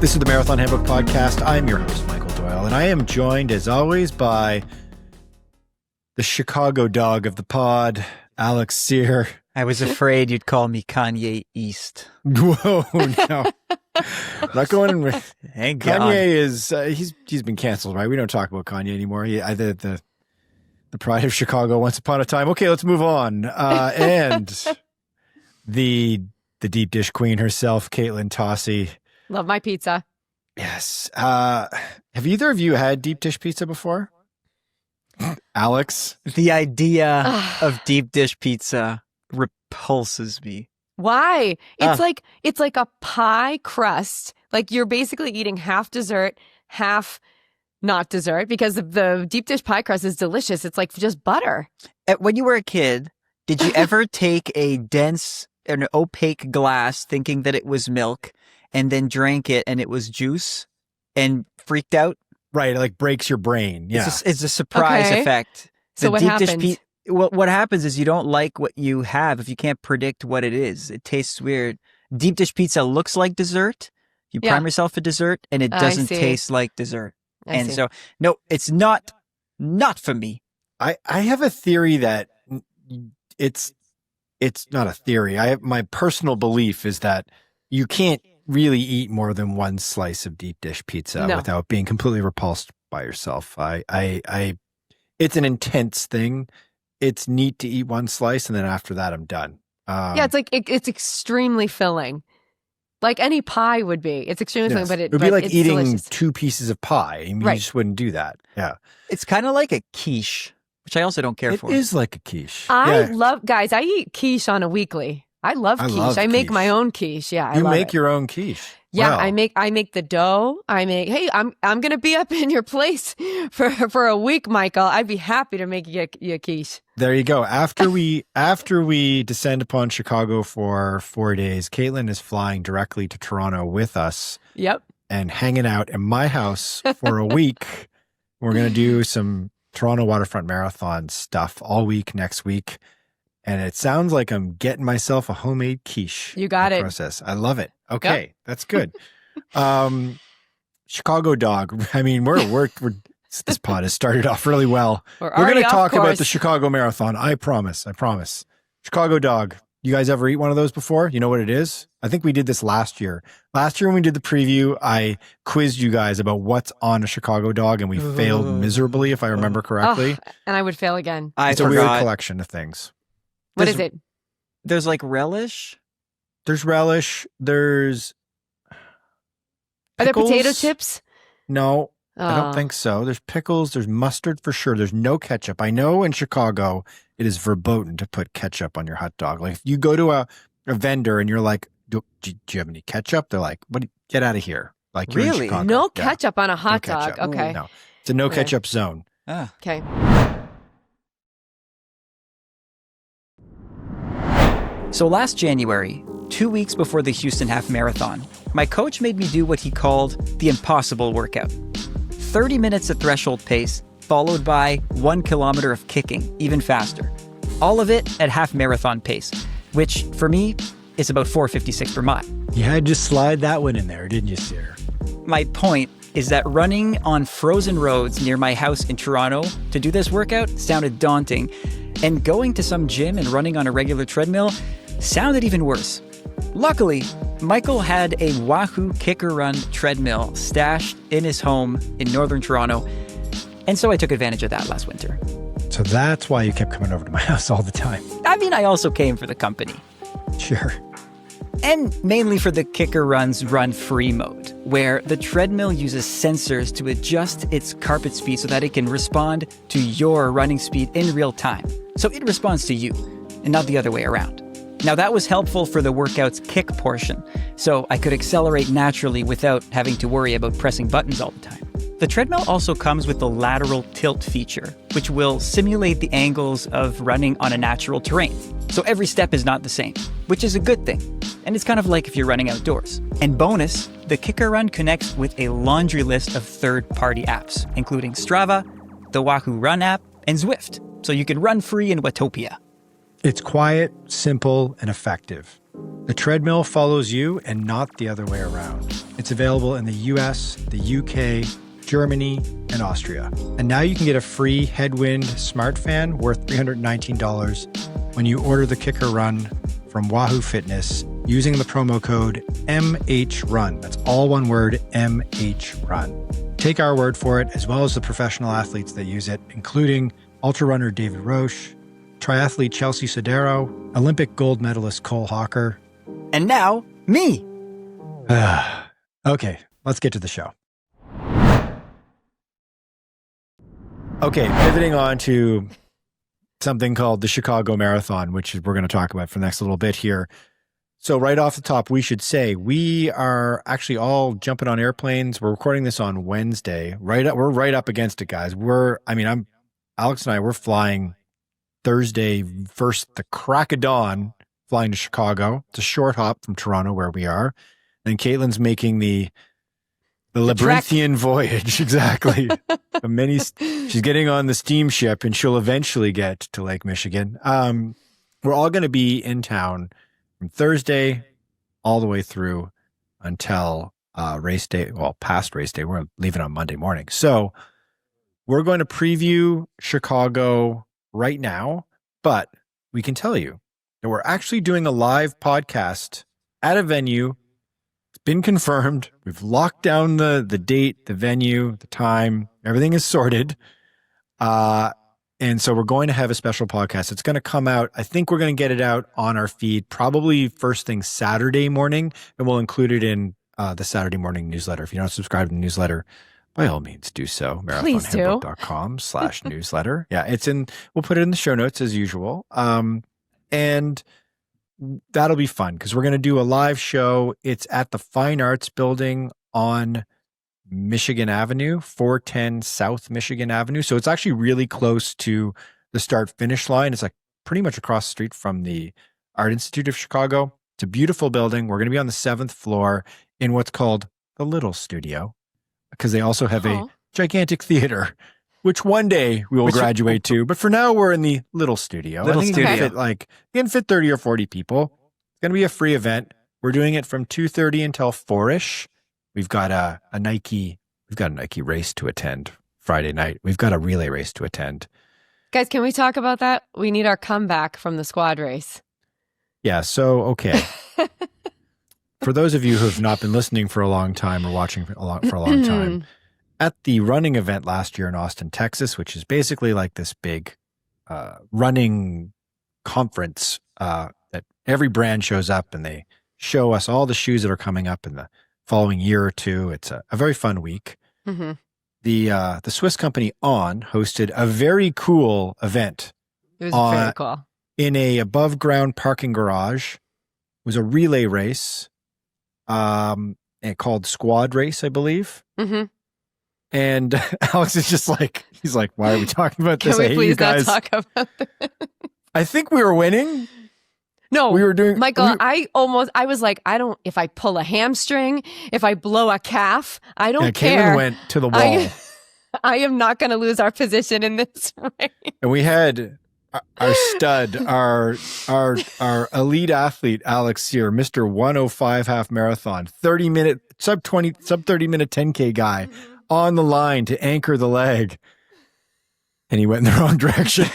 This is the Marathon Handbook Podcast. I'm your host, Michael Doyle, and I am joined, as always, by the Chicago dog of the pod, Alex Sear. I was afraid you'd call me Kanye East. Whoa, no. Not going in with... Thank God. Kanye is... he's been canceled, right? We don't talk about Kanye anymore. The pride of Chicago once upon a time. Okay, let's move on. And the deep dish queen herself, Katelyn Tocci. Love my pizza. Yes. Have either of you had deep dish pizza before? Alex? The idea of deep dish pizza repulses me. Why? It's like a pie crust. Like you're basically eating half dessert, half not dessert, because the deep dish pie crust is delicious. It's like just butter. When you were a kid, did you ever take an opaque glass thinking that it was milk and then drank it and it was juice and freaked out? Right, it like breaks your brain. Yeah. It's a surprise effect. So what happened? What happens is you don't like what you have if you can't predict what it is. It tastes weird. Deep dish pizza looks like dessert. You prime yourself for dessert and it doesn't taste like dessert. So, no, it's not for me. I have a theory that it's not a theory. My personal belief is that you can't really eat more than one slice of deep dish pizza without being completely repulsed by yourself. It's an intense thing. It's neat to eat one slice, and then after that, I'm done. It's like it's extremely filling, like any pie would be. It's extremely filling, but it would be like eating delicious. 2 pieces of pie. I mean, you just wouldn't do that. Yeah, it's kind of like a quiche, which I also don't care for. It is like a quiche. I eat quiche on a weekly. I love quiche. I make my own quiche. Yeah, you make your own quiche. Yeah, wow. I make the dough. Hey, I'm gonna be up in your place for a week, Michael. I'd be happy to make you a quiche. There you go. After we descend upon Chicago for 4 days, Katelyn is flying directly to Toronto with us. Yep. And hanging out in my house for a week. We're gonna do some Toronto Waterfront Marathon stuff all week next week. And it sounds like I'm getting myself a homemade quiche. You got it. Process. I love it. Okay, that's good. Chicago dog. I mean, this pod has started off really well. We're going to talk about the Chicago Marathon. I promise. Chicago dog. You guys ever eat one of those before? You know what it is? I think we did this last year. Last year when we did the preview, I quizzed you guys about what's on a Chicago dog, and we failed miserably, if I remember correctly. And I would fail again. It's a weird collection of things. What is it? There's like relish. There's relish. There's pickles. Are there potato chips? No, I don't think so. There's pickles. There's mustard for sure. There's no ketchup. I know in Chicago it is verboten to put ketchup on your hot dog. Like if you go to a vendor and you're like, do you have any ketchup? They're like, get out of here. Like you're in Chicago. No ketchup on a hot dog. Okay. No, it's a no ketchup zone. Okay. So last January, 2 weeks before the Houston Half Marathon, my coach made me do what he called the impossible workout. 30 minutes at threshold pace, followed by 1 kilometer of kicking, even faster. All of it at half marathon pace, which for me is about 4:56 per mile. You had to slide that one in there, didn't you, sir? My point is that running on frozen roads near my house in Toronto to do this workout sounded daunting, and going to some gym and running on a regular treadmill sounded even worse. Luckily, Michael had a Wahoo Kickr Run treadmill stashed in his home in northern Toronto, and so I took advantage of that last winter. So that's why you kept coming over to my house all the time. I mean, I also came for the company. Sure. And mainly for the Kickr Run's run-free mode, where the treadmill uses sensors to adjust its carpet speed so that it can respond to your running speed in real time. So it responds to you, and not the other way around. Now that was helpful for the workout's kick portion, so I could accelerate naturally without having to worry about pressing buttons all the time. The treadmill also comes with the lateral tilt feature, which will simulate the angles of running on a natural terrain. So every step is not the same, which is a good thing. And it's kind of like if you're running outdoors. And bonus, the Kickr Run connects with a laundry list of third-party apps, including Strava, the Wahoo Run app, and Zwift, so you can run free in Watopia. It's quiet, simple, and effective. The treadmill follows you and not the other way around. It's available in the US, the UK, Germany, and Austria. And now you can get a free Headwind smart fan worth $319 when you order the Kickr Run from Wahoo Fitness using the promo code MHRUN. That's all one word, MHRUN. Take our word for it, as well as the professional athletes that use it, including ultra runner David Roche, triathlete Chelsea Sodero, Olympic gold medalist Cole Hawker. And now, me. Okay, let's get to the show. Okay, pivoting on to something called the Chicago Marathon, which we're going to talk about for the next little bit here. So right off the top, we should say we are actually all jumping on airplanes. We're recording this on Wednesday. We're right up against it, guys. Alex and I, we're flying Thursday, first the crack of dawn, flying to Chicago. It's a short hop from Toronto, where we are. And Katelyn's making the labyrinthian voyage, exactly. She's getting on the steamship, and she'll eventually get to Lake Michigan. We're all going to be in town from Thursday all the way through until race day. Well, past race day. We're leaving on Monday morning. So we're going to preview Chicago right now, but we can tell you that we're actually doing a live podcast at a venue. It's been confirmed. We've locked down the date, the venue, the time. Everything is sorted. And so we're going to have a special podcast. It's going to come out. I think we're going to get it out on our feed probably first thing Saturday morning, and we'll include it in the Saturday morning newsletter. If you don't subscribe to the newsletter, by all means do so. marathonhandbook.com/newsletter. Yeah, we'll put it in the show notes as usual. And that'll be fun because we're going to do a live show. It's at the Fine Arts Building on Michigan Avenue, 410 South Michigan Avenue. So it's actually really close to the start-finish line. It's like pretty much across the street from the Art Institute of Chicago. It's a beautiful building. We're going to be on the 7th floor in what's called the Little Studio, because they also have a gigantic theater, which one day we will graduate to. But for now, we're in the Little Studio. Little Studio. You can fit 30 or 40 people. It's going to be a free event. We're doing it from 2:30 until 4-ish. We've got a Nike race to attend Friday night. We've got a relay race to attend. Guys, can we talk about that? We need our comeback from the squad race. Yeah. So, okay. For those of you who have not been listening for a long time or watching for a long time, at the running event last year in Austin, Texas, which is basically like this big running conference that every brand shows up and they show us all the shoes that are coming up in the following year or two. It's a very fun week. Mm-hmm. The Swiss company On hosted a very cool event. It was very cool. In a above ground parking garage. It was a relay race. And called Squad Race, I believe. Mm-hmm. And Alex is just like, he's like, why are we talking about this? Can we please not talk about this? I think we were winning. No, we were doing, Michael, I was like, if I pull a hamstring, if I blow a calf, I don't care. Katelyn went to the wall. I am not going to lose our position in this race. And we had our stud, our elite athlete, Alex Sear, Mr. 105 half marathon, 30-minute, sub 30-minute 10K guy on the line to anchor the leg. And he went in the wrong direction.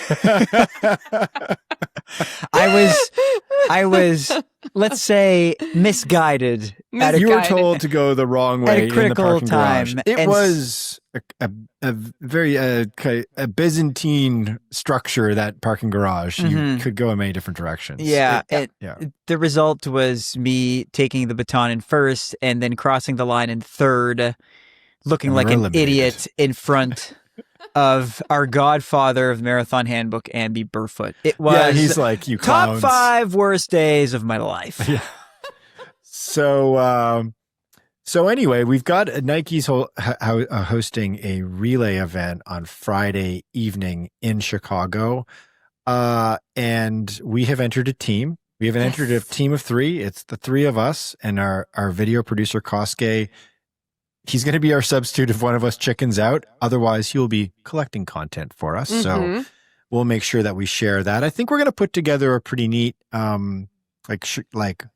I was, let's say, misguided. You were told to go the wrong way at a critical in the time. garage. It was a very a Byzantine structure, that parking garage. Mm-hmm. You could go in many different directions. Yeah, the result was me taking the baton in first and then crossing the line in third, looking like an idiot in front of our godfather of Marathon Handbook, Andy Burfoot. It was he's like, you clowns. Top 5 worst days of my life. Yeah. So anyway, we've got Nike's hosting a relay event on Friday evening in Chicago. And we have entered a team. We have entered a team of 3. It's the 3 of us and our video producer, Kosuke. He's going to be our substitute if one of us chickens out. Otherwise, he will be collecting content for us. Mm-hmm. So we'll make sure that we share that. I think we're going to put together a pretty neat, like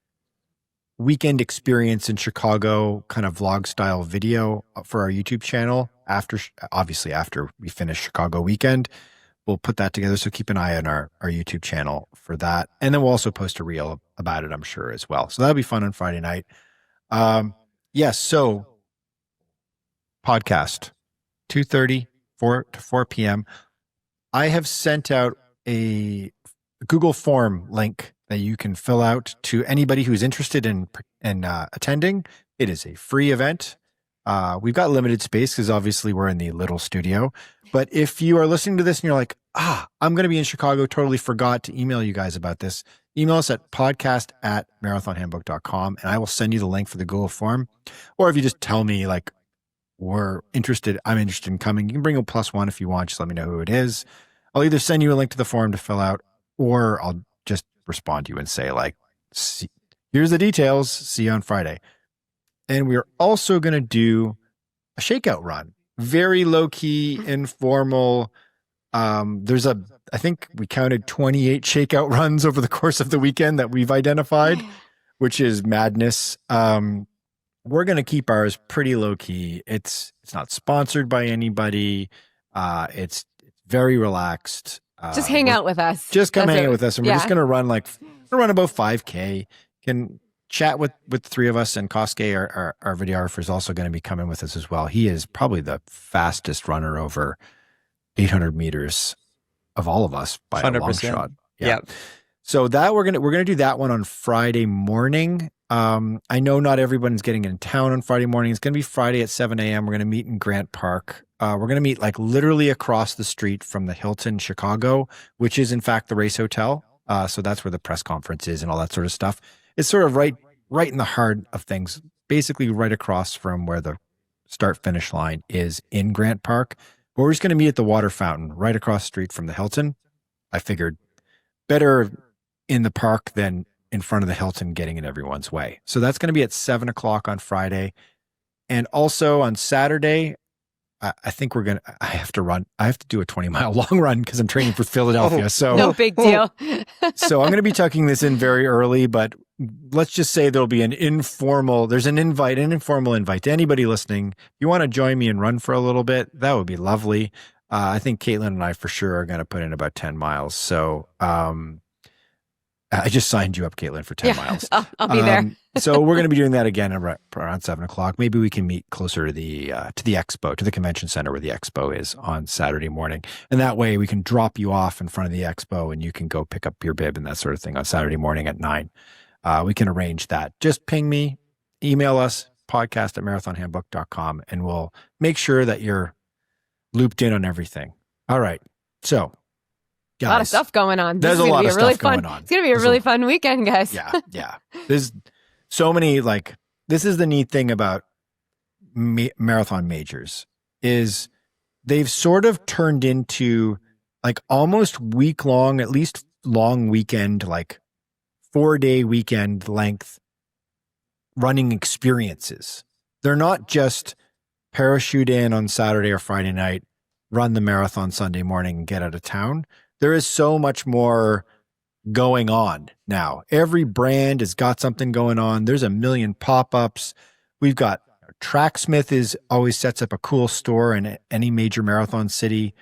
weekend experience in Chicago kind of vlog style video for our YouTube channel obviously after we finish Chicago weekend. We'll put that together. So keep an eye on our YouTube channel for that. And then we'll also post a reel about it, I'm sure, as well. So that'll be fun on Friday night. Yes. So podcast 2:30, 4 to 4 p.m. I have sent out a Google form link that you can fill out to anybody who's interested in attending. It is a free event. We've got limited space because obviously we're in the little studio. But if you are listening to this and you're like, I'm going to be in Chicago, totally forgot to email you guys about this, email us at podcast@marathonhandbook.com and I will send you the link for the Google form. Or if you just tell me like, I'm interested in coming, you can bring a +1 if you want. Just let me know who it is. I'll either send you a link to the form to fill out, or I'll just respond to you and say like, here's the details. See you on Friday. And we're also going to do a shakeout run, very low key, informal. I think we counted 28 shakeout runs over the course of the weekend that we've identified, which is madness. We're going to keep ours pretty low key. It's not sponsored by anybody. It's very relaxed. Just hang out with us. Just come hang out with us. And we're just going to run about 5K. Can chat with the three of us, and Kosuke, our videographer, is also going to be coming with us as well. He is probably the fastest runner over 800 meters of all of us by 100%. A long shot. Yeah. So that we're gonna do that one on Friday morning. I know not everyone's getting in town on Friday morning. It's gonna be Friday at 7 a.m. We're gonna meet in Grant Park. We're gonna meet like literally across the street from the Hilton Chicago, which is in fact the race hotel. So that's where the press conference is and all that sort of stuff. It's sort of right in the heart of things, basically right across from where the start finish line is in Grant Park. But we're just going to meet at the water fountain right across the street from the Hilton. I figured better in the park than in front of the Hilton getting in everyone's way. So that's going to be at 7 o'clock on Friday. And also on Saturday, I think I have to do a 20-mile long run because I'm training for Philadelphia. So no big deal. So I'm going to be tucking this in very early, but let's just say there'll be an informal invite to anybody listening. If you want to join me and run for a little bit, that would be lovely. I think Katelyn and I for sure are going to put in about 10 miles. So I just signed you up, Katelyn, for 10 miles. I'll be there. So we're going to be doing that again around 7 o'clock. Maybe we can meet closer to the expo, to the convention center where the expo is on Saturday morning. And that way we can drop you off in front of the expo and you can go pick up your bib and that sort of thing on Saturday morning at 9. We can arrange that. Just ping me, email us, podcast@marathonhandbook.com, and we'll make sure that you're looped in on everything. All right. So, guys, a lot of stuff going on. There's a lot of stuff going on. It's going to be a really fun weekend, guys. Yeah. There's so many, this is the neat thing about marathon majors is they've sort of turned into almost week-long, at least long weekend, 4-day weekend length running experiences. They're not just parachute in on Saturday or Friday night, run the marathon Sunday morning and get out of town. There is so much more going on now. Every brand has got something going on. There's a million pop-ups. We've got Tracksmith always sets up a cool store in any major marathon city.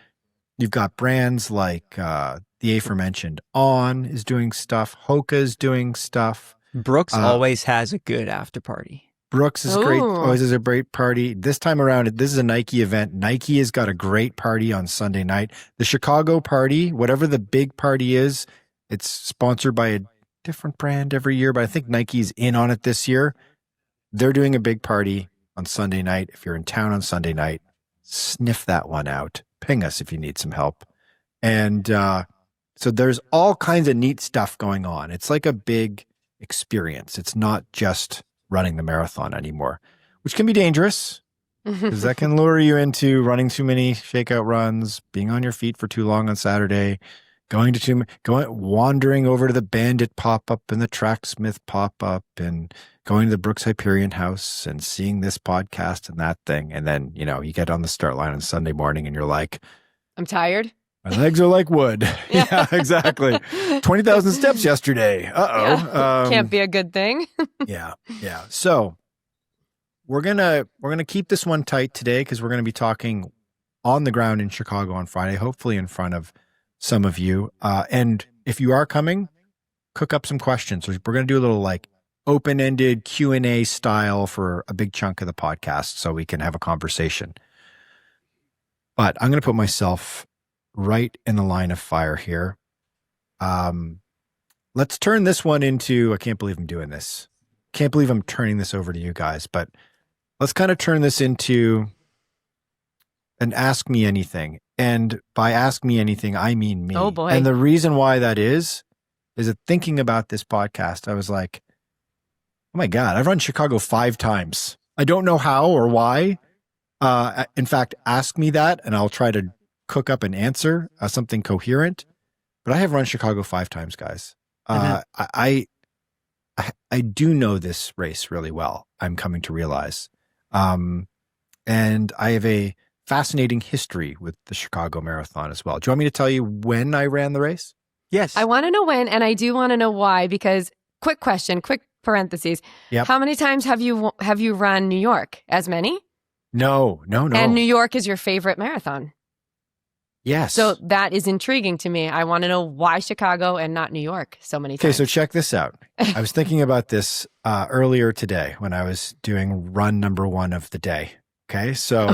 You've got brands like the aforementioned On is doing stuff. Hoka's doing stuff. Brooks always has a good after party. Brooks is great. Always has a great party. This time around, this is a Nike event. Nike has got a great party on Sunday night. The Chicago party, whatever the big party is, it's sponsored by a different brand every year, but I think Nike's in on it this year. They're doing a big party on Sunday night. If you're in town on Sunday night, sniff that one out. Ping us if you need some help. And so there's all kinds of neat stuff going on. It's like a big experience. It's not just running the marathon anymore, which can be dangerous because that can lure you into running too many shakeout runs, being on your feet for too long on Saturday, wandering over to the Bandit pop-up and the Tracksmith pop-up and going to the Brooks Hyperion house and seeing this podcast and that thing. And then, you get on the start line on Sunday morning and you're like, I'm tired. My legs are like wood. Yeah, exactly. 20,000 steps yesterday. Uh-oh. Yeah. Can't be a good thing. Yeah. So we're gonna keep this one tight today because we're gonna be talking on the ground in Chicago on Friday, hopefully in front of some of you. And if you are coming, cook up some questions. We're gonna do a little like open-ended Q&A style for a big chunk of the podcast so we can have a conversation. But I'm gonna put myself right in the line of fire here. Let's turn this one into, I can't believe I'm doing this. Can't believe I'm turning this over to you guys, but let's kind of turn this into an Ask Me Anything. And by Ask Me Anything, I mean me. Oh boy. And the reason why that is that thinking about this podcast, I was like, oh my God, I've run Chicago 5 times. I don't know how or why. In fact, ask me that and I'll try to cook up an answer, something coherent. But I have run Chicago 5 times, guys. I do know this race really well. I'm coming to realize. And I have a fascinating history with the Chicago Marathon as well. Do you want me to tell you when I ran the race? Yes. I want to know when, and I do want to know why, because quick question, quick parentheses. Yep. How many times have you run New York? As many? No. And New York is your favorite marathon. Yes. So that is intriguing to me. I want to know why Chicago and not New York so many times. Okay, so check this out. I was thinking about this earlier today when I was doing run number 1 of the day. Okay, so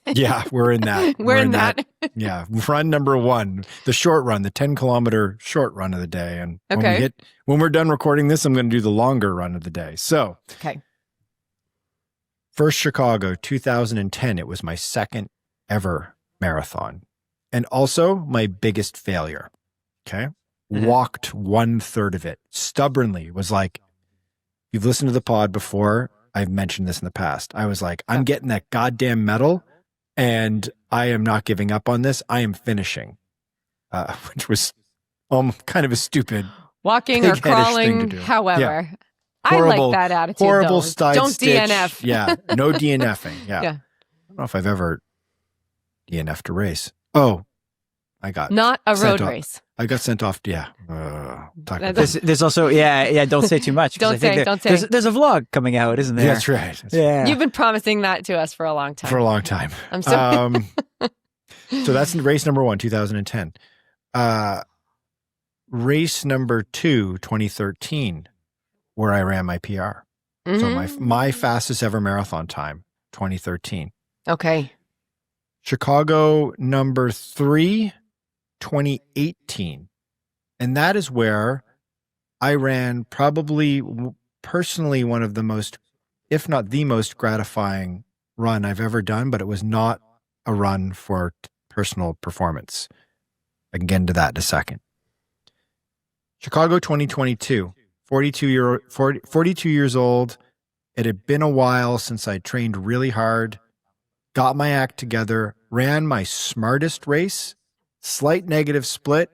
yeah, we're in that. We're in that. Yeah, run number 1, the short run, the 10-kilometer short run of the day. And when we're done recording this, I'm going to do the longer run of the day. So, first Chicago, 2010. It was my second ever marathon. And also my biggest failure. Okay. Walked 1/3 of it. Stubbornly was like, you've listened to the pod before. I've mentioned this in the past. I was like, I'm getting that goddamn medal and I am not giving up on this. I am finishing, which was kind of a stupid walking or crawling. However, horrible, I like that attitude. Horrible though. side Don't stitch. DNF. Yeah. No DNFing. Yeah. I don't know if I've ever DNF'd a race. Oh, I got not a road race. I got sent off. Yeah. There's also, don't say too much. Don't say. There's a vlog coming out, isn't there? That's right. Yeah. You've been promising that to us for a long time. I'm sorry. So that's race number 1, 2010. Race number 2, 2013, where I ran my PR. Mm-hmm. So my fastest ever marathon time, 2013. Okay. Chicago number 3, 2018. And that is where I ran probably personally one of the most, if not the most gratifying run I've ever done, but it was not a run for personal performance. I can get into that in a second. Chicago 2022, 42 years old. It had been a while since I trained really hard. Got my act together, ran my smartest race, slight negative split.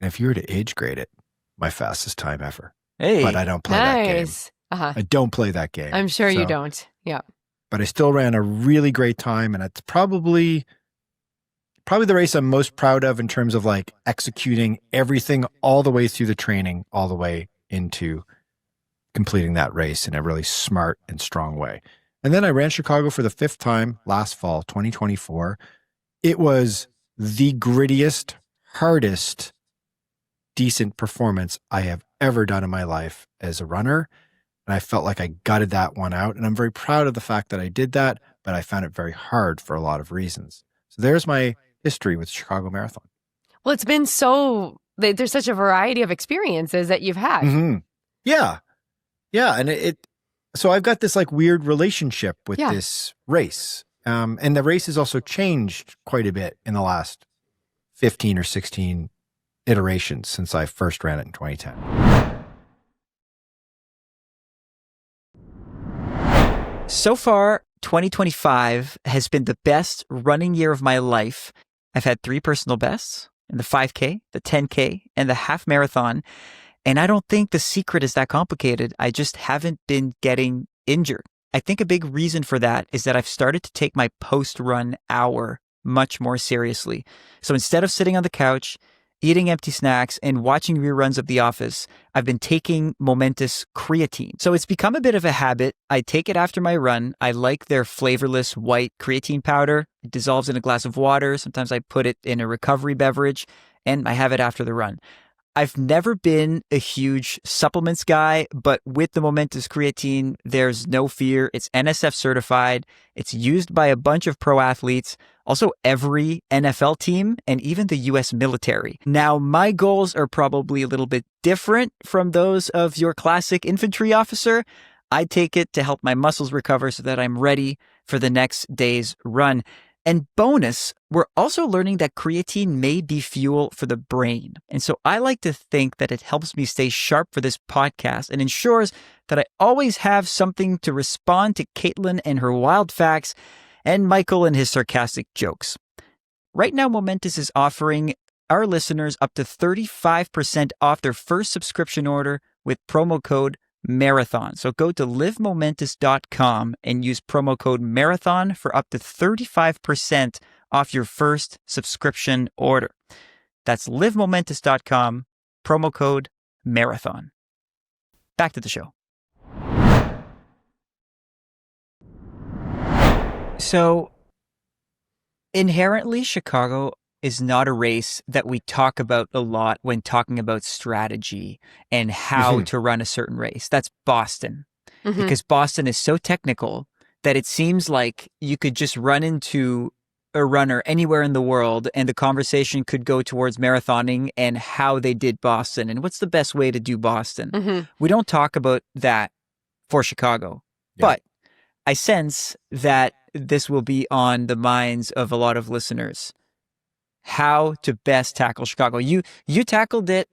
And if you were to age grade it, my fastest time ever. Hey, but I don't play that game. I don't play that game. I'm sure you don't. Yeah. But I still ran a really great time. And it's probably the race I'm most proud of in terms of like executing everything all the way through the training, all the way into completing that race in a really smart and strong way. And then I ran Chicago for the 5th time last fall, 2024. It was the grittiest, hardest, decent performance I have ever done in my life as a runner. And I felt like I gutted that one out. And I'm very proud of the fact that I did that, but I found it very hard for a lot of reasons. So there's my history with the Chicago Marathon. Well, it's been there's such a variety of experiences that you've had. Mm-hmm. Yeah. Yeah. And so I've got this like weird relationship with this race. And the race has also changed quite a bit in the last 15 or 16 iterations since I first ran it in 2010. So far, 2025 has been the best running year of my life. I've had 3 personal bests in the 5K, the 10K, and the half marathon. And I don't think the secret is that complicated. I just haven't been getting injured. I think a big reason for that is that I've started to take my post-run hour much more seriously. So instead of sitting on the couch, eating empty snacks, and watching reruns of The Office, I've been taking Momentous Creatine. So it's become a bit of a habit. I take it after my run. I like their flavorless white creatine powder. It dissolves in a glass of water. Sometimes I put it in a recovery beverage, and I have it after the run. I've never been a huge supplements guy, but with the Momentous Creatine, there's no fear. It's NSF certified. It's used by a bunch of pro athletes, also every NFL team, and even the US military. Now, my goals are probably a little bit different from those of your classic infantry officer. I take it to help my muscles recover so that I'm ready for the next day's run. And bonus, we're also learning that creatine may be fuel for the brain. And so I like to think that it helps me stay sharp for this podcast and ensures that I always have something to respond to Katelyn and her wild facts and Michael and his sarcastic jokes. Right now, Momentous is offering our listeners up to 35% off their first subscription order with promo code Marathon. So go to livemomentous.com and use promo code Marathon for up to 35% off your first subscription order. That's livemomentous.com, promo code Marathon. Back to the show. So inherently, Chicago is not a race that we talk about a lot when talking about strategy and how to run a certain race. That's Boston. Because Boston is so technical that it seems like you could just run into a runner anywhere in the world and the conversation could go towards marathoning and how they did Boston and what's the best way to do Boston. We don't talk about that for Chicago, but I sense that this will be on the minds of a lot of listeners. How to best tackle Chicago. You tackled it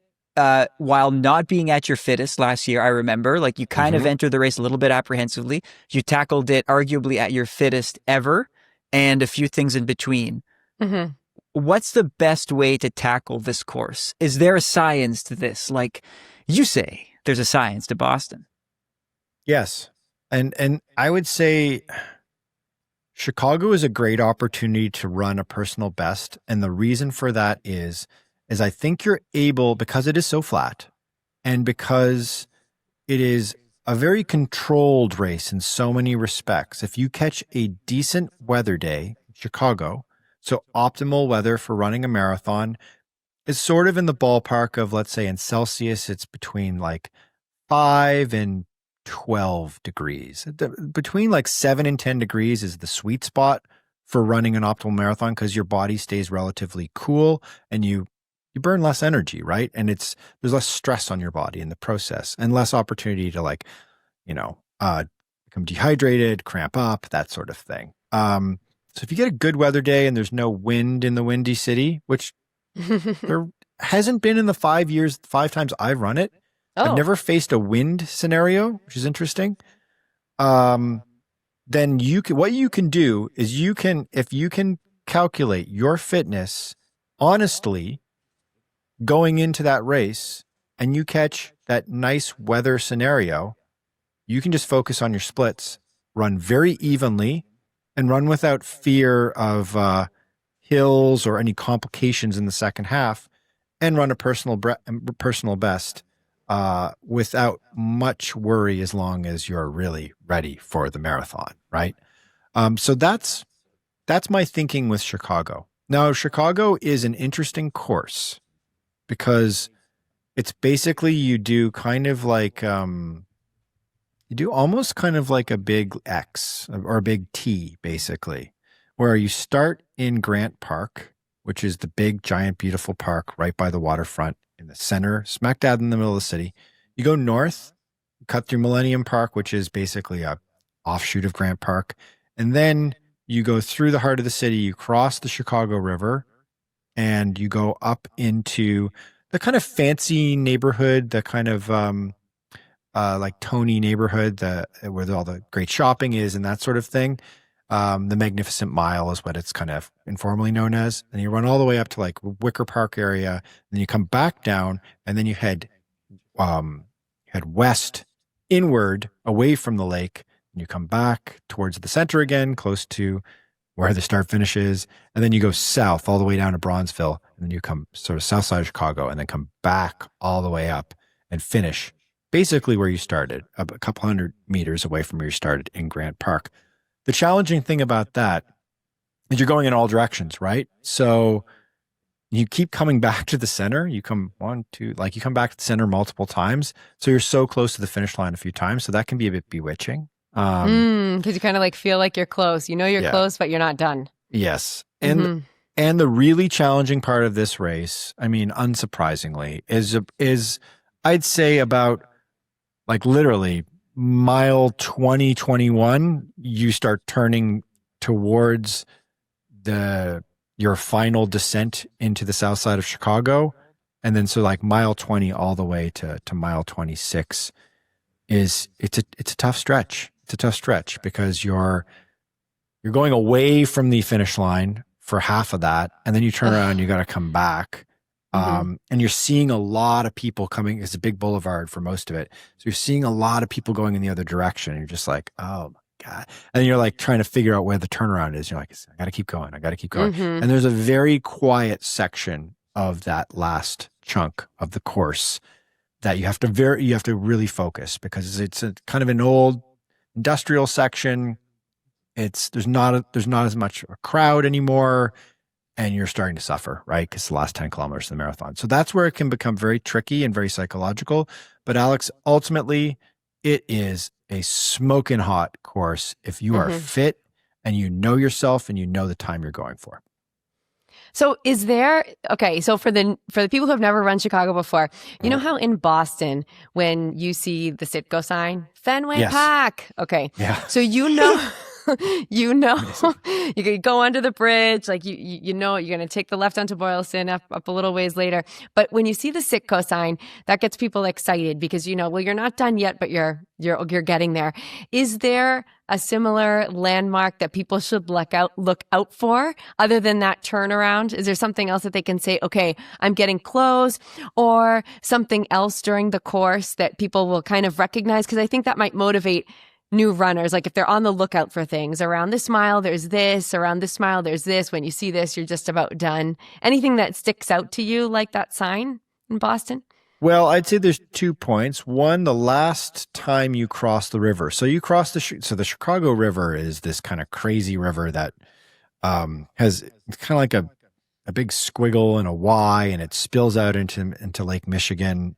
while not being at your fittest last year, I remember. Like you kind of entered the race a little bit apprehensively. You tackled it arguably at your fittest ever and a few things in between. What's the best way to tackle this course? Is there a science to this? Like you say, there's a science to Boston. Yes. And I would say Chicago is a great opportunity to run a personal best. And the reason for that is I think you're able, because it is so flat and because it is a very controlled race in so many respects. If you catch a decent weather day, Chicago, so optimal weather for running a marathon is sort of in the ballpark of, let's say in Celsius, it's between like 5 and 12 degrees. Between like 7 and 10 degrees is the sweet spot for running an optimal marathon because your body stays relatively cool and you burn less energy, right? And there's less stress on your body in the process and less opportunity to become dehydrated, cramp up, that sort of thing. So if you get a good weather day and there's no wind in the Windy City, which there hasn't been in the 5 times I've run it, I've never faced a wind scenario, which is interesting. Then what you can do is if you can calculate your fitness honestly going into that race and you catch that nice weather scenario, you can just focus on your splits, run very evenly and run without fear of hills or any complications in the second half and run a personal best without much worry as long as you're really ready for the marathon, right? So that's my thinking with Chicago. Now, Chicago is an interesting course because it's basically you do almost kind of like a big X or a big T, basically, where you start in Grant Park, which is the big, giant, beautiful park right by the waterfront in the center, smack dab in the middle of the city. You go north, cut through Millennium Park, which is basically a offshoot of Grant Park. And then you go through the heart of the city, you cross the Chicago River, and you go up into the kind of fancy neighborhood, the kind of like Tony neighborhood, where all the great shopping is and that sort of thing. The Magnificent Mile is what it's kind of informally known as. And you run all the way up to like Wicker Park area, then you come back down, and then you head west inward away from the lake, and you come back towards the center again, close to where the start finish is. And then you go south all the way down to Bronzeville. And then you come sort of south side of Chicago and then come back all the way up and finish basically where you started, a couple hundred meters away from where you started in Grant Park. The challenging thing about that is you're going in all directions, right? So you keep coming back to the center. You come you come back to the center multiple times. So you're so close to the finish line a few times. So that can be a bit bewitching. Because you kind of like feel like you're close. You know you're close, but you're not done. Yes. And the really challenging part of this race, I mean, unsurprisingly, is I'd say about like literally mile 20, 21, you start turning towards your final descent into the south side of Chicago. And then so like mile 20 all the way to mile 26 it's a tough stretch. It's a tough stretch because you're going away from the finish line for half of that. And then you turn around and you got to come back. And you're seeing a lot of people coming. It's a big boulevard for most of it. So you're seeing a lot of people going in the other direction. And you're just like, oh my God. And you're like trying to figure out where the turnaround is. You're like, I got to keep going. I got to keep going. And there's a very quiet section of that last chunk of the course that you have to really focus because it's a kind of an old industrial section. There's not as much a crowd anymore. And you're starting to suffer, right? Because the last 10 kilometers of the marathon. So that's where it can become very tricky and very psychological. But Alex, ultimately, it is a smoking hot course if you are fit and you know yourself and you know the time you're going for. So so for the people who have never run Chicago before, you know how in Boston, when you see the Citgo sign, Fenway Park. Okay. Yeah. So you know you can go under the bridge, like you know you're going to take the left onto Boylston up a little ways later. But when you see the Citgo sign, that gets people excited because you're not done yet, but you're getting there. Is there a similar landmark that people should look out for other than that turnaround? Is there something else that they can say, okay, I'm getting close, or something else during the course that people will kind of recognize? Because I think that might motivate new runners. Like if they're on the lookout for things, around this mile, there's this, around this mile, there's this. When you see this, you're just about done. Anything that sticks out to you like that sign in Boston? Well, I'd say there's 2 points. One, the last time you cross the river. So you cross the Chicago River is this kind of crazy river that has kind of like a big squiggle and a Y, and it spills out into Lake Michigan.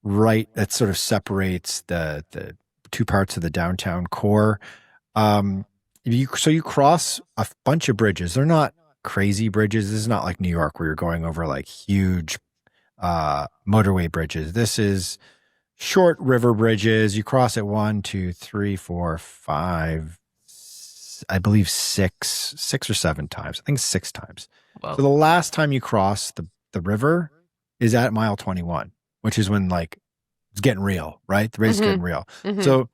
Right, that sort of separates the two parts of the downtown core. You cross a bunch of bridges. They're not crazy bridges. This is not like New York where you're going over like huge motorway bridges. This is short river bridges. You cross it 1, 2, 3, 4, 5, I believe six or 7 times. I think 6 times. Wow. So the last time you cross the river is at mile 21, which is when like it's getting real, right? The race is getting real. So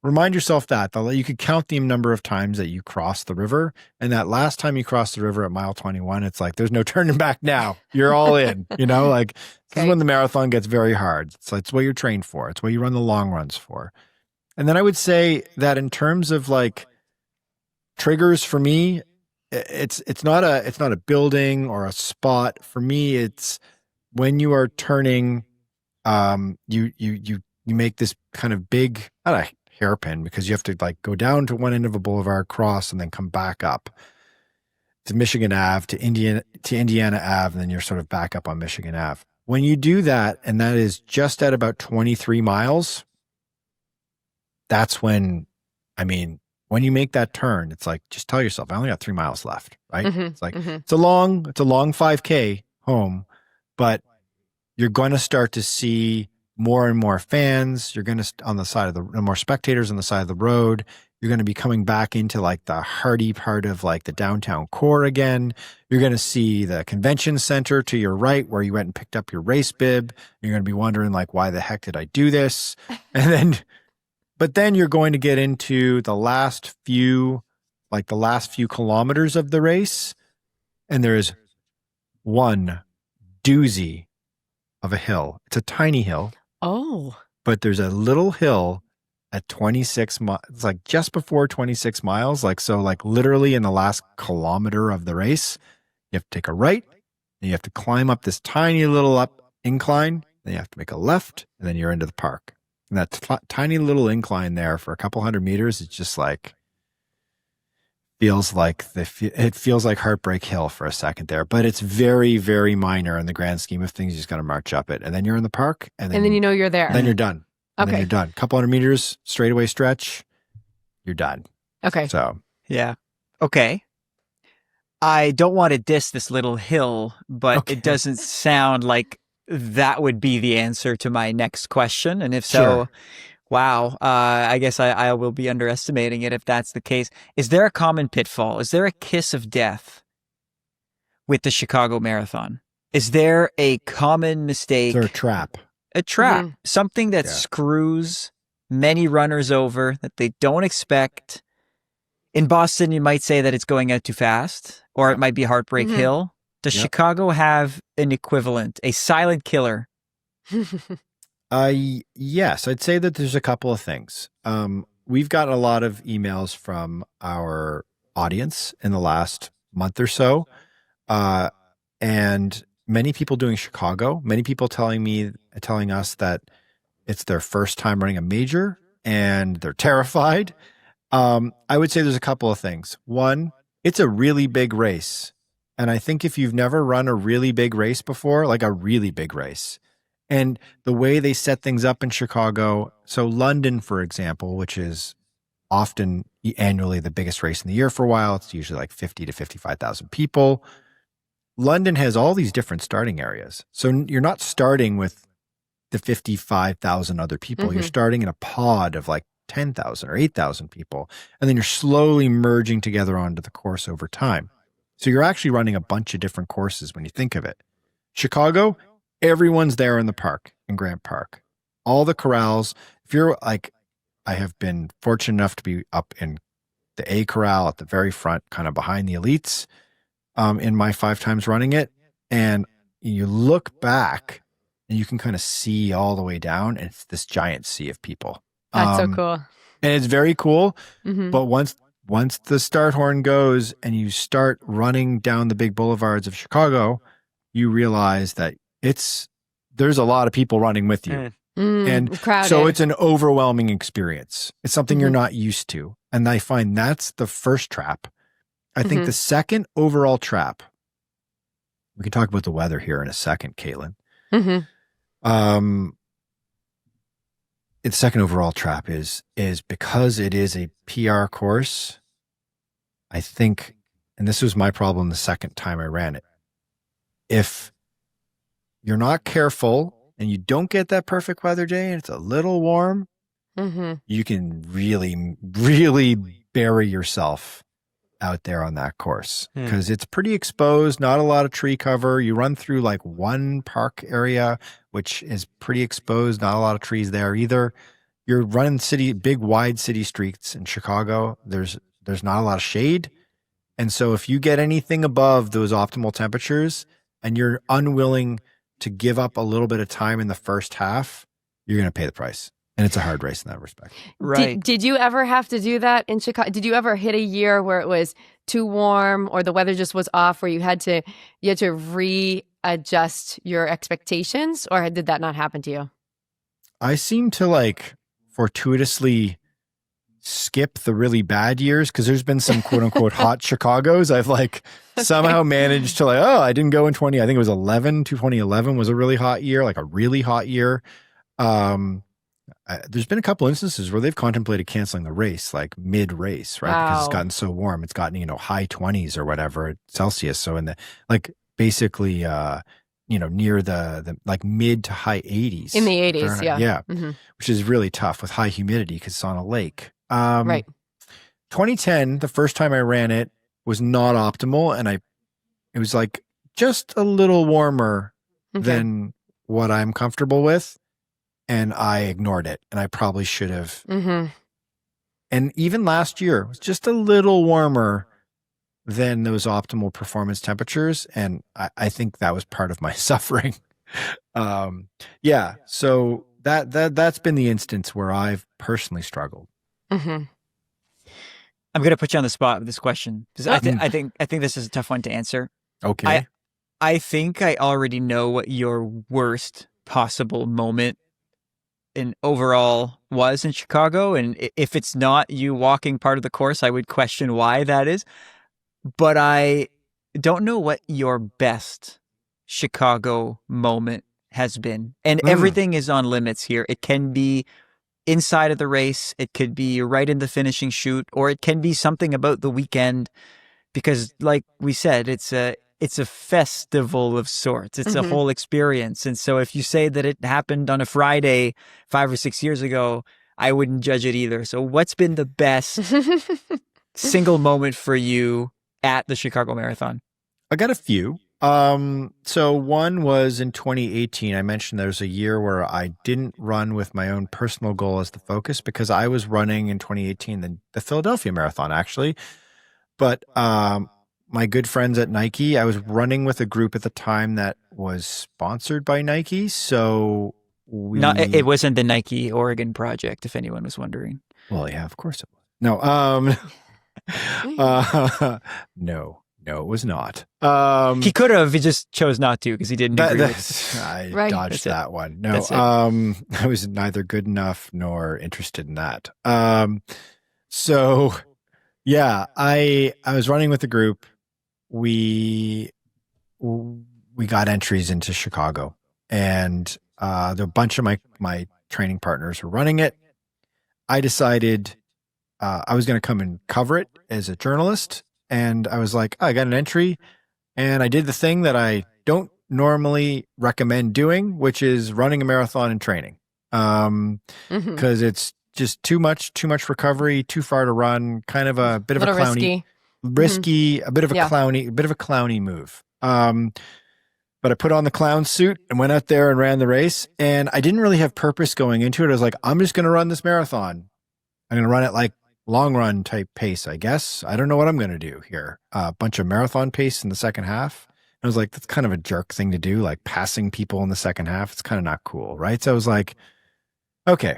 remind yourself that you could count the number of times that you cross the river, and that last time you cross the river at mile 21, it's like there's no turning back now. You're all in. This is when the marathon gets very hard. It's what you're trained for. It's what you run the long runs for. And then I would say that in terms of like triggers for me, it's not a building or a spot. For me, it's when you are turning. You make this kind of big, not a hairpin, because you have to like go down to one end of a boulevard, cross, and then come back up to Michigan Ave, to Indiana Ave, and then you're sort of back up on Michigan Ave. When you do that, and that is just at about 23 miles, that's when you make that turn, it's like, just tell yourself, I only got 3 miles left, right? It's like, it's a long 5K home, but you're going to start to see more and more fans. You're going to, more spectators on the side of the road. You're going to be coming back into like the hardy part of like the downtown core again. You're going to see the convention center to your right where you went and picked up your race bib. You're going to be wondering like, why the heck did I do this? But then you're going to get into the last few kilometers of the race. And there is one doozy of a hill. It's a tiny hill. Oh. But there's a little hill at 26 miles. It's like just before 26 miles. Like, so like literally in the last kilometer of the race, you have to take a right and you have to climb up this tiny little up incline. Then you have to make a left and then you're into the park. And that tiny little incline there for a couple hundred meters is just like, it feels like Heartbreak Hill for a second there, but it's very, very minor in the grand scheme of things. You just got to march up it and then you're in the park and then you know you're there. Then you're done. And okay. Then you're done. Couple hundred meters, straightaway stretch, you're done. Okay. So. Yeah. Okay. I don't want to diss this little hill, but it doesn't sound like that would be the answer to my next question. And if so, Sure. Wow, I guess I will be underestimating it if that's the case. Is there a common pitfall? Is there a kiss of death with the Chicago Marathon? Is there a common mistake? Is there a trap? A trap. Something that screws many runners over that they don't expect. In Boston, you might say that it's going out too fast, or it might be Heartbreak Hill. Does Chicago have an equivalent, a silent killer? Yes, I'd say that there's a couple of things. We've gotten a lot of emails from our audience in the last month or so. And many people doing Chicago, many people telling us that it's their first time running a major and they're terrified. I would say there's a couple of things. One, it's a really big race. And I think if you've never run a really big race before, like a really big race, and the way they set things up in Chicago, so London, for example, which is often annually the biggest race in the year for a while, it's usually like 50 to 55,000 people. London has all these different starting areas. So you're not starting with the 55,000 other people. You're starting in a pod of like 10,000 or 8,000 people. And then you're slowly merging together onto the course over time. So you're actually running a bunch of different courses when you think of it. Chicago, everyone's there in the park, in Grant Park. All the corrals. If you're like, I have been fortunate enough to be up in the A corral at the very front, kind of behind the elites, in my 5 times running it. And you look back and you can kind of see all the way down, and it's this giant sea of people. That's so cool. And it's very cool. But once the start horn goes and you start running down the big boulevards of Chicago, you realize that there's a lot of people running with you. And crowded. So it's an overwhelming experience. It's something you're not used to. And I find that's the first trap. I think the second overall trap, we can talk about the weather here in a second, Katelyn. Its second overall trap is because it is a PR course, I think, and this was my problem the second time I ran it. If you're not careful and you don't get that perfect weather day and it's a little warm, you can really, really bury yourself out there on that course because it's pretty exposed, not a lot of tree cover. You run through like one park area, which is pretty exposed, not a lot of trees there either. You're running big wide city streets in Chicago. There's not a lot of shade. And so if you get anything above those optimal temperatures and you're unwilling to give up a little bit of time in the first half, you're going to pay the price. And it's a hard race in that respect. Right. Did you ever have to do that in Chicago? Did you ever hit a year where it was too warm or the weather just was off, where you had to readjust your expectations, or did that not happen to you? I seem to like fortuitously skip the really bad years because there's been some quote unquote hot Chicagos. I've like somehow managed to I didn't go in 20. I think it was 2011 was a really hot year, like a really hot year. There's been a couple instances where they've contemplated canceling the race, like mid-race, right? Wow. Because it's gotten so warm. It's gotten, high 20s or whatever Celsius. So in the, like, basically, near the like mid to high 80s. In the 80s, Fahrenheit. yeah. Yeah. Which is really tough with high humidity because it's on a lake. Right. 2010, the first time I ran it, was not optimal. And it was like just a little warmer than what I'm comfortable with. And I ignored it, and I probably should have. And even last year it was just a little warmer than those optimal performance temperatures, and I think that was part of my suffering. So that's been the instance where I've personally struggled. Mm-hmm. I'm going to put you on the spot with this question because I think this is a tough one to answer. Okay. I think I already know what your worst possible moment in overall was in Chicago, and if it's not you walking part of the course, I would question why that is. But I don't know what your best Chicago moment has been, and everything is on limits here. It can be inside of the race, it could be right in the finishing chute, or it can be something about the weekend, because like we said, it's a festival of sorts. It's a whole experience. And so if you say that it happened on a Friday 5 or 6 years ago, I wouldn't judge it either. So what's been the best single moment for you at the Chicago Marathon? I got a few. So one was in 2018. I mentioned there's a year where I didn't run with my own personal goal as the focus because I was running in 2018 the Philadelphia Marathon, actually. But my good friends at Nike, I was running with a group at the time that was sponsored by Nike. So it wasn't the Nike Oregon project, if anyone was wondering. Well, yeah, of course it was. No, no, it was not. He could have. He just chose not to because he didn't agree with it. I dodged that one. No, I was neither good enough nor interested in that. So yeah, I was running with the group. We got entries into Chicago, and a bunch of my training partners were running it. I decided I was going to come and cover it as a journalist, and I was like, I got an entry, and I did the thing that I don't normally recommend doing, which is running a marathon and training, because it's just too much recovery, too far to run, kind of a bit of a clowny. Risky, a bit of a clowny move. But I put on the clown suit and went out there and ran the race. And I didn't really have purpose going into it. I was like, I'm just going to run this marathon. I'm going to run it like long run type pace, I guess. I don't know what I'm going to do here. A bunch of marathon pace in the second half. I was like, that's kind of a jerk thing to do, like passing people in the second half. It's kind of not cool, right? So I was like, okay.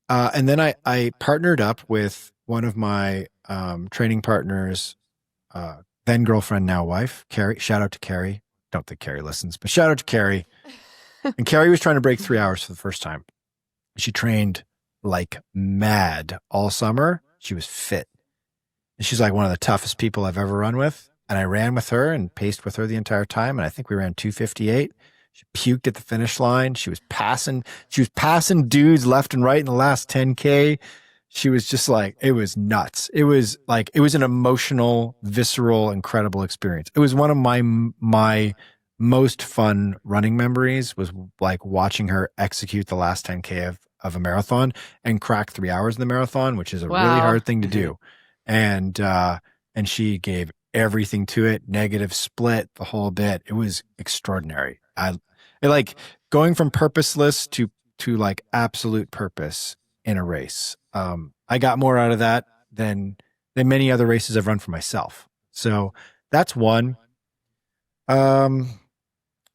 And then I partnered up with one of my training partners, then girlfriend, now wife, Carrie. Shout out to Carrie. Don't think Carrie listens, but shout out to Carrie. And Carrie was trying to break 3 hours for the first time. She trained like mad all summer. She was fit. And she's like one of the toughest people I've ever run with. And I ran with her and paced with her the entire time. And I think we ran 2:58. She puked at the finish line. She was passing dudes left and right in the last 10K. She was just like, it was nuts. It was an emotional, visceral, incredible experience. It was one of my most fun running memories, was like watching her execute the last 10K of a marathon and crack 3 hours in the marathon, which is a really hard thing to do. And she gave everything to it, negative split, the whole bit. It was extraordinary. I like going from purposeless to like absolute purpose in a race. I got more out of that than many other races I've run for myself. So that's one. And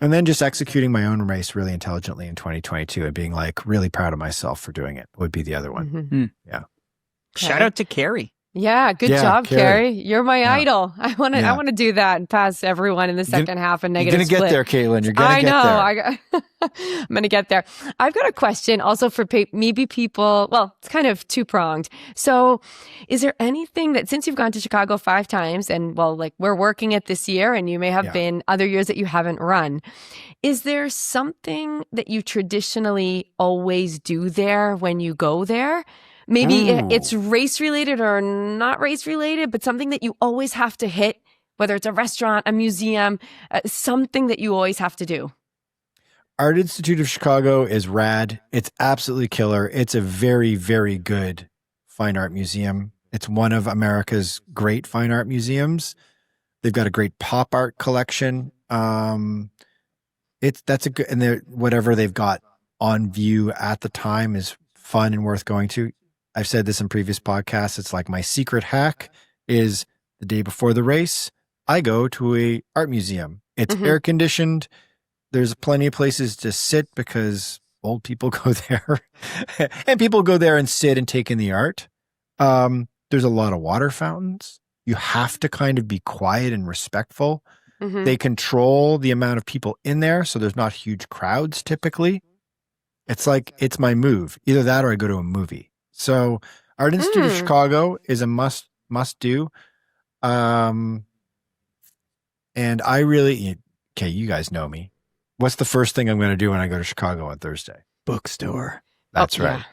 then just executing my own race really intelligently in 2022 and being like really proud of myself for doing it would be the other one. Yeah. Okay. Shout out to Carrie. Yeah, good job, Carrie. You're my idol. I want to do that and pass everyone in the second half and negative split. You're going to get there, Katelyn. You're going to get there. I'm going to get there. I've got a question also for maybe people. Well, it's kind of two-pronged. So is there anything that, since you've gone to Chicago 5 times and like we're working it this year and you may have been other years that you haven't run, is there something that you traditionally always do there when you go there? Maybe it's race related or not race related, but something that you always have to hit, whether it's a restaurant, a museum, something that you always have to do. Art Institute of Chicago is rad. It's absolutely killer. It's a very, very good fine art museum. It's one of America's great fine art museums. They've got a great pop art collection. That's a good, and whatever they've got on view at the time is fun and worth going to. I've said this in previous podcasts. It's like my secret hack is the day before the race, I go to a art museum. It's air conditioned. There's plenty of places to sit because old people go there. And people go there and sit and take in the art. There's a lot of water fountains. You have to kind of be quiet and respectful. Mm-hmm. They control the amount of people in there, so there's not huge crowds typically. It's like, it's my move. Either that or I go to a movie. So Art Institute of Chicago is a must do. And I really, okay, you guys know me. What's the first thing I'm going to do when I go to Chicago on Thursday? Bookstore. That's right.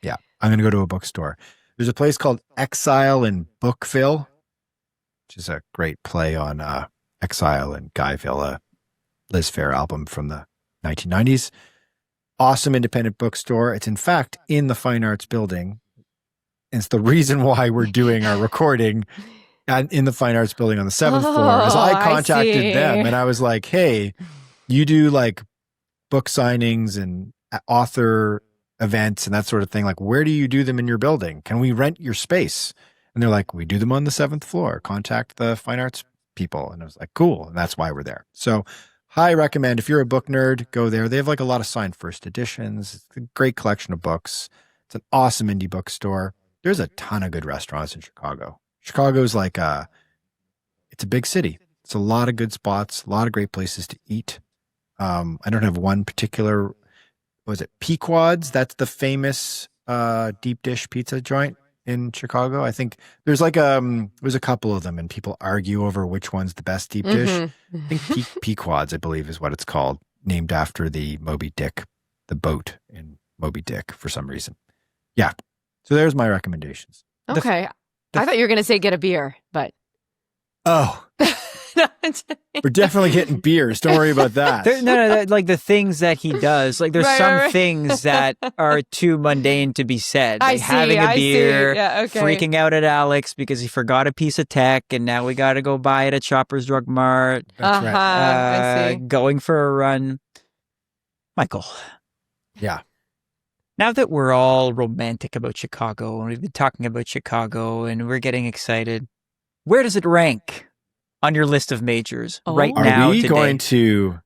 Yeah. I'm going to go to a bookstore. There's a place called Exile in Bookville, which is a great play on Exile and Guyville, a Liz Phair album from the 1990s. Awesome independent bookstore. It's in fact in the Fine Arts Building. And it's the reason why we're doing our recording in the Fine Arts Building on the 7th floor. As I contacted them and I was like, hey, you do like book signings and author events and that sort of thing. Like, where do you do them in your building? Can we rent your space? And they're like, we do them on the 7th floor. Contact the Fine Arts people. And I was like, cool. And that's why we're there. So I recommend, if you're a book nerd, go there. They have like a lot of signed first editions. It's a great collection of books. It's an awesome indie bookstore. There's a ton of good restaurants in Chicago. Chicago's like it's a big city. It's a lot of good spots, a lot of great places to eat. I don't have one particular, was it Pequod's? That's the famous deep dish pizza joint in Chicago. I think there's like there's a couple of them and people argue over which one's the best deep dish. Mm-hmm. I think Pequod's, I believe, is what it's called, named after the Moby Dick, the boat in Moby Dick for some reason. Yeah. So there's my recommendations. Okay. I thought you were going to say get a beer, but. Oh. We're definitely getting beers. Don't worry about that. No, like the things that he does. Like there's some things that are too mundane to be said. Like having a beer, freaking out at Alex because he forgot a piece of tech and now we got to go buy it at Shoppers Drug Mart. That's right. I see. Going for a run. Michael. Yeah. Now that we're all romantic about Chicago and we've been talking about Chicago and we're getting excited, where does it rank on your list of majors right now? Are we today? going to?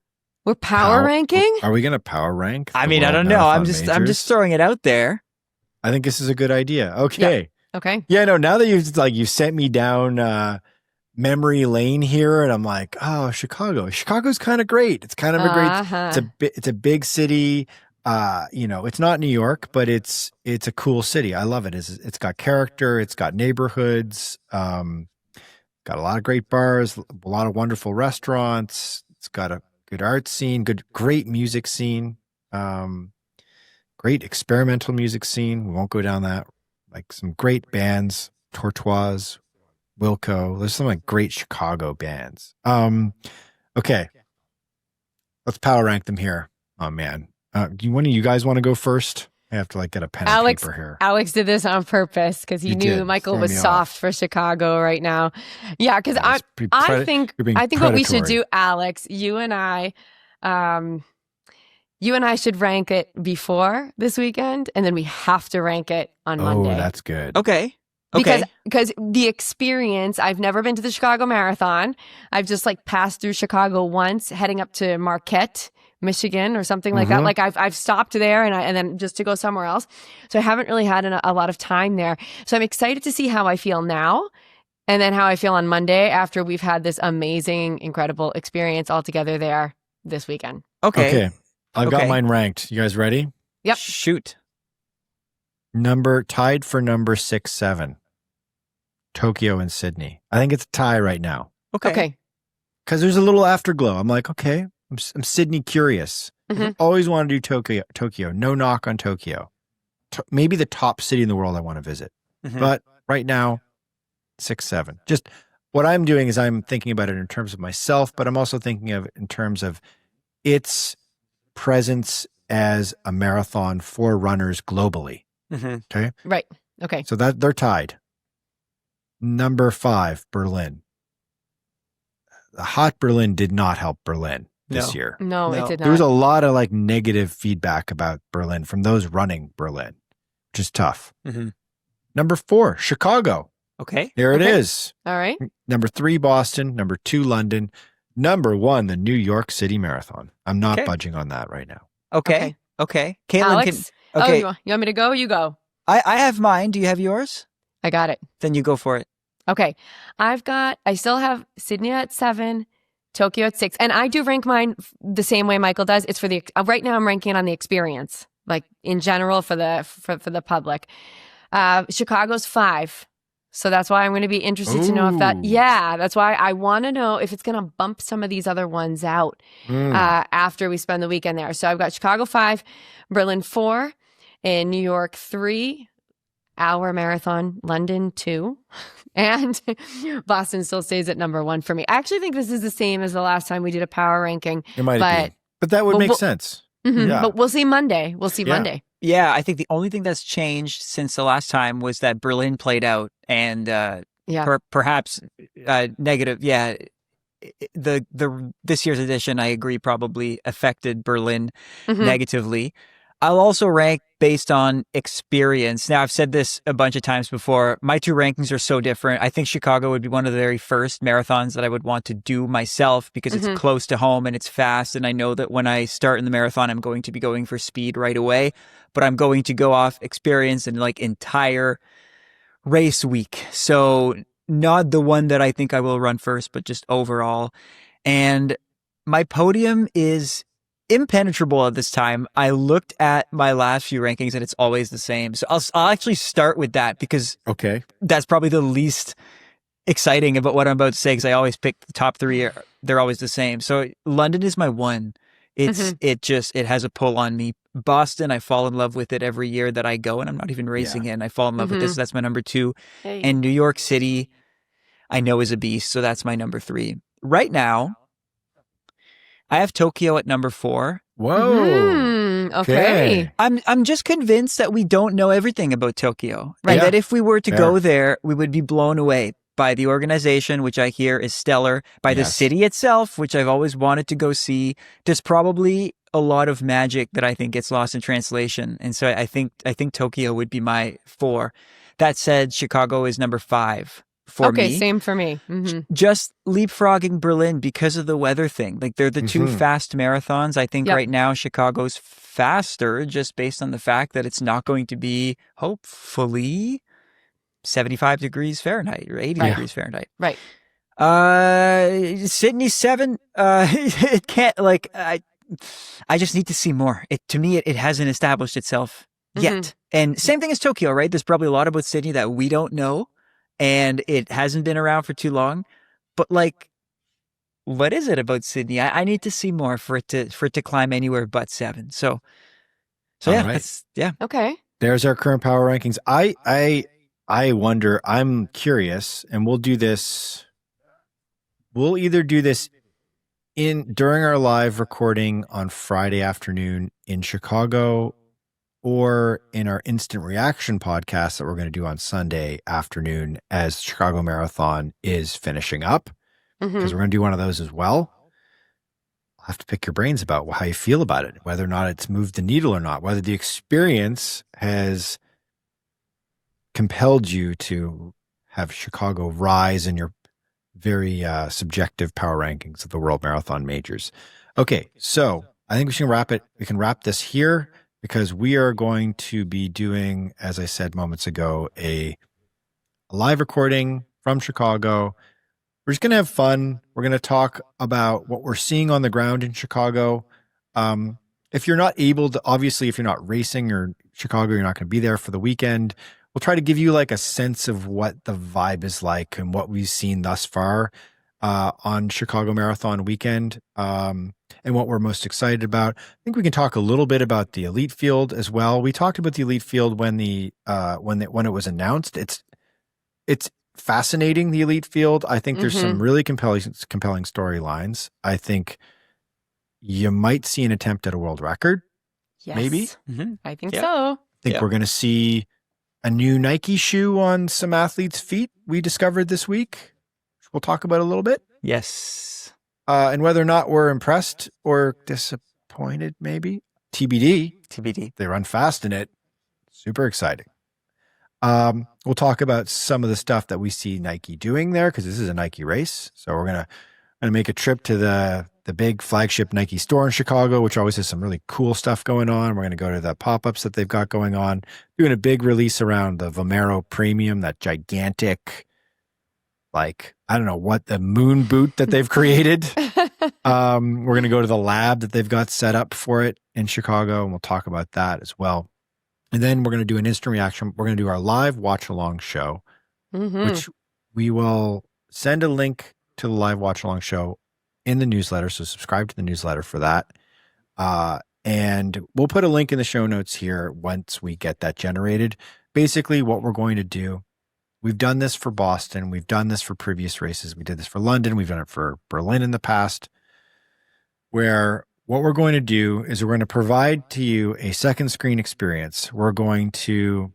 We're power ranking? Are we going to power rank? I mean, I don't know. I'm just throwing it out there. I think this is a good idea. Okay. Yeah. Okay. Yeah. No. Now that you've sent me down memory lane here, and I'm like, oh, Chicago's kind of great. It's kind of a great. It's a big city. It's not New York, but it's a cool city. I love it. It's got character. It's got neighborhoods. Got a lot of great bars, a lot of wonderful restaurants. It's got a good art scene, great music scene, great experimental music scene. We won't go down that. Like some great bands, Tortoise, Wilco. There's some like great Chicago bands. Okay, let's power rank them here. Oh man. Do one of you guys want to go first? I have to like get a pen and paper here. Alex did this on purpose because he knew Michael was soft for Chicago right now. Yeah, because I think what we should do, Alex, you and I should rank it before this weekend, and then we have to rank it on Monday. Oh, that's good. Okay. Because the experience, I've never been to the Chicago Marathon. I've just like passed through Chicago once, heading up to Marquette, Michigan or something like that. Like I've stopped there and then just to go somewhere else. So I haven't really had a lot of time there. So I'm excited to see how I feel now and then how I feel on Monday after we've had this amazing, incredible experience all together there this weekend. Okay. I've got mine ranked. You guys ready? Yep. Shoot. Tied for number 6, 7. Tokyo and Sydney. I think it's a tie right now. Okay. Because there's a little afterglow. I'm like, okay. I'm Sydney curious. I've always wanted to do Tokyo. No knock on Tokyo. Maybe the top city in the world I want to visit. But right now, 6, 7. Just what I'm doing is I'm thinking about it in terms of myself, but I'm also thinking of it in terms of its presence as a marathon for runners globally. Okay. Right. Okay. So that they're tied. Number 5, Berlin. The hot Berlin did not help Berlin this year. No, it did not. There was a lot of like negative feedback about Berlin from those running Berlin, which is tough. Number 4, Chicago. Okay. There it is. All right. Number 3, Boston. Number 2, London. Number 1, the New York City Marathon. I'm not budging on that right now. Okay. Okay. Katelyn Alex? can... Okay. Oh, you want me to go? You go. I have mine. Do you have yours? I got it. Then you go for it. Okay. I still have Sydney at 7, Tokyo at 6. And I do rank mine the same way Michael does. It's for the, right now I'm ranking it on the experience, like in general for the public. Chicago's 5. So that's why I'm going to be interested to know if that's why I want to know if it's going to bump some of these other ones out after we spend the weekend there. So I've got Chicago 5, Berlin 4, and New York 3, hour marathon, London 2, and Boston still stays at number 1 for me. I actually think this is the same as the last time we did a power ranking. It might be. But that would make sense. Mm-hmm, yeah. But we'll see Monday. Monday. Yeah, I think the only thing that's changed since the last time was that Berlin played out and perhaps negative. Yeah, the this year's edition, I agree, probably affected Berlin negatively. I'll also rank based on experience. Now, I've said this a bunch of times before. My 2 rankings are so different. I think Chicago would be one of the very first marathons that I would want to do myself because it's close to home and it's fast. And I know that when I start in the marathon, I'm going to be going for speed right away. But I'm going to go off experience and like entire race week. So not the one that I think I will run first, but just overall. And my podium is impenetrable at this time. I looked at my last few rankings and it's always the same. So I'll actually start with that because that's probably the least exciting about what I'm about to say because I always pick the top 3. They're always the same. So London is my 1. It has a pull on me. Boston, I fall in love with it every year that I go and I'm not even racing it. And I fall in love with this. So that's my number 2. Hey. And New York City, I know is a beast. So that's my number 3. Right now, I have Tokyo at number 4. Whoa. Okay. I'm just convinced that we don't know everything about Tokyo. Right. And that if we were to go there, we would be blown away by the organization, which I hear is stellar, by the city itself, which I've always wanted to go see. There's probably a lot of magic that I think gets lost in translation. And so I think Tokyo would be my 4. That said, Chicago is number 5. For me. Okay, same for me. Just leapfrogging Berlin because of the weather thing. Like they're the 2 fast marathons. I think right now Chicago's faster just based on the fact that it's not going to be, hopefully, 75 degrees Fahrenheit or 80 degrees Fahrenheit. Right. Sydney 7, it can't, like, I just need to see more. To me, it hasn't established itself yet. And same thing as Tokyo, right? There's probably a lot about Sydney that we don't know. And it hasn't been around for too long, but like, what is it about Sydney? I need to see more for it to climb anywhere but 7. So yeah, right. Okay. There's our current power rankings. I wonder. I'm curious, and we'll do this. We'll either do this during our live recording on Friday afternoon in Chicago, or in our instant reaction podcast that we're going to do on Sunday afternoon as Chicago Marathon is finishing up, because we're going to do one of those as well. I'll have to pick your brains about how you feel about it, whether or not it's moved the needle or not, whether the experience has compelled you to have Chicago rise in your very subjective power rankings of the World Marathon Majors. Okay, so I think we should wrap it. We can wrap this here, because we are going to be doing, as I said moments ago, a live recording from Chicago. We're just going to have fun. We're going to talk about what we're seeing on the ground in Chicago. If you're not able to, obviously, if you're not racing or Chicago, you're not going to be there for the weekend. We'll try to give you like a sense of what the vibe is like and what we've seen thus far on Chicago Marathon weekend. And what we're most excited about. I think we can talk a little bit about the elite field as well. We talked about the elite field when it was announced. It's fascinating, the elite field. I think there's some really compelling storylines. I think you might see an attempt at a world record. Yes. Maybe. I think so. I think we're going to see a new Nike shoe on some athletes' feet we discovered this week. We'll talk about a little bit. Yes. And whether or not we're impressed or disappointed, maybe. TBD. They run fast in it. Super exciting. We'll talk about some of the stuff that we see Nike doing there, because this is a Nike race. So we're gonna make a trip to the the big flagship Nike store in Chicago, which always has some really cool stuff going on. We're going to go to the pop-ups that they've got going on, doing a big release around the Vomero Premium, that gigantic, like, I don't know what, the moon boot that they've created. We're going to go to the lab that they've got set up for it in Chicago, and we'll talk about that as well. And then we're going to do an instant reaction. We're going to do our live watch-along show, which we will send a link to the live watch-along show in the newsletter. So subscribe to the newsletter for that. And we'll put a link in the show notes here once we get that generated. Basically, what we're going to do, we've done this for Boston. We've done this for previous races. We did this for London. We've done it for Berlin in the past, where what we're going to do is we're going to provide to you a second screen experience. We're going to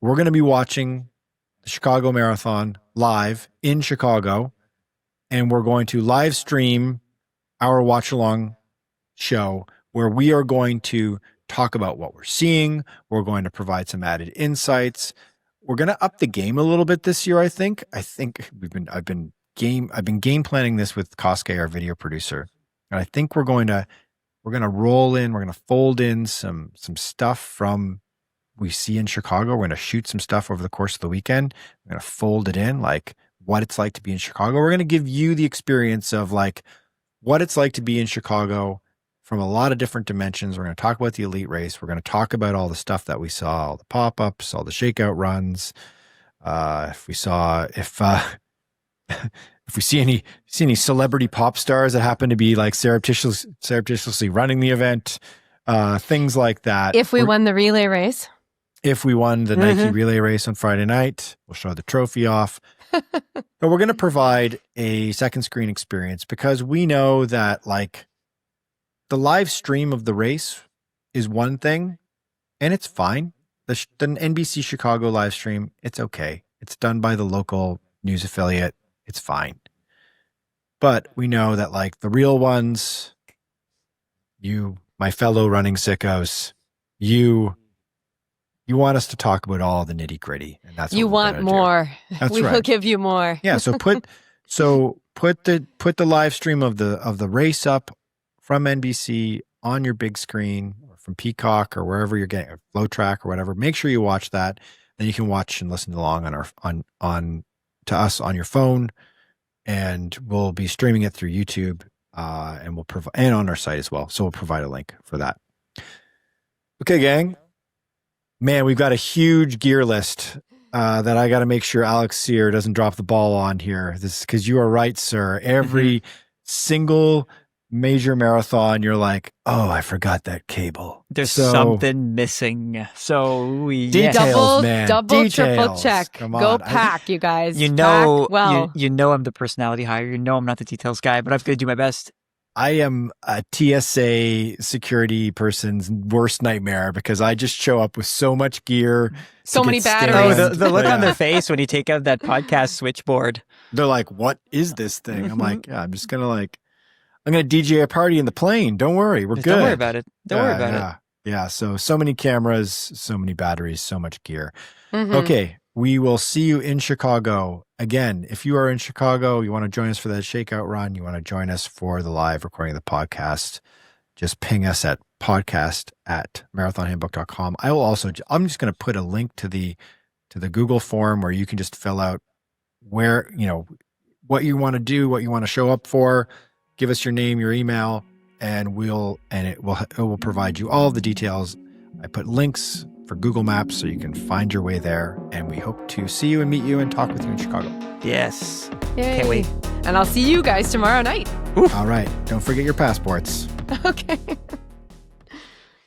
be watching the Chicago Marathon live in Chicago, and we're going to live stream our watch along show where we are going to talk about what we're seeing. We're going to provide some added insights. We're going to up the game a little bit this year, I think. I've been game planning this with Kosuke, our video producer. And I think we're going to roll in, we're going to fold in some stuff from we see in Chicago. We're going to shoot some stuff over the course of the weekend. We're going to fold it in, like what it's like to be in Chicago. We're going to give you the experience of like what it's like to be in Chicago from a lot of different dimensions. We're going to talk about the elite race. We're going to talk about all the stuff that we saw, all the pop-ups, all the shakeout runs. If we see any celebrity pop stars that happen to be like surreptitiously running the event, things like that. If we won the relay race. If we won the Nike relay race on Friday night, we'll show the trophy off. But we're going to provide a second screen experience because we know that like the live stream of the race is one thing and it's fine. The NBC Chicago live stream, it's okay. It's done by the local news affiliate. It's fine. But we know that like the real ones, you, my fellow running sickos, you want us to talk about all the nitty gritty. And that's what you want more. That's we right. will give you more. Yeah. So put the live stream of the race up from NBC on your big screen or from Peacock or wherever you're getting, or Flow Track or whatever. Make sure you watch that. Then you can watch and listen along to us on your phone, and we'll be streaming it through YouTube, and we'll provide, and on our site as well. So we'll provide a link for that. Okay, gang. Man, we've got a huge gear list that I got to make sure Alex Sear doesn't drop the ball on here. This is because you are right, sir. Every single major marathon, you're like, oh, I forgot that cable. There's something missing. So we details, man. Double, details. Triple check. Come on. Go pack, you guys. You know, pack well. you know I'm the personality hire. You know I'm not the details guy, but I've got to do my best. I am a TSA security person's worst nightmare because I just show up with so much gear. So many batteries. Oh, the look on their face when you take out that podcast switchboard. They're like, what is this thing? I'm like, yeah, I'm going to DJ a party in the plane. Don't worry. We're good. Don't worry about it. Don't worry about it. Yeah. So many cameras, so many batteries, so much gear. Okay. We will see you in Chicago. Again, if you are in Chicago, you want to join us for that shakeout run, you want to join us for the live recording of the podcast, just ping us at podcast@marathonhandbook.com. I'm just going to put a link to the Google form where you can just fill out where, what you want to do, what you want to show up for. Give us your name, your email, and it will provide you all the details. I put links for Google Maps so you can find your way there, and we hope to see you and meet you and talk with you in Chicago. Yes. Yay. Can't wait. And I'll see you guys tomorrow night. All right. Don't forget your passports. Okay.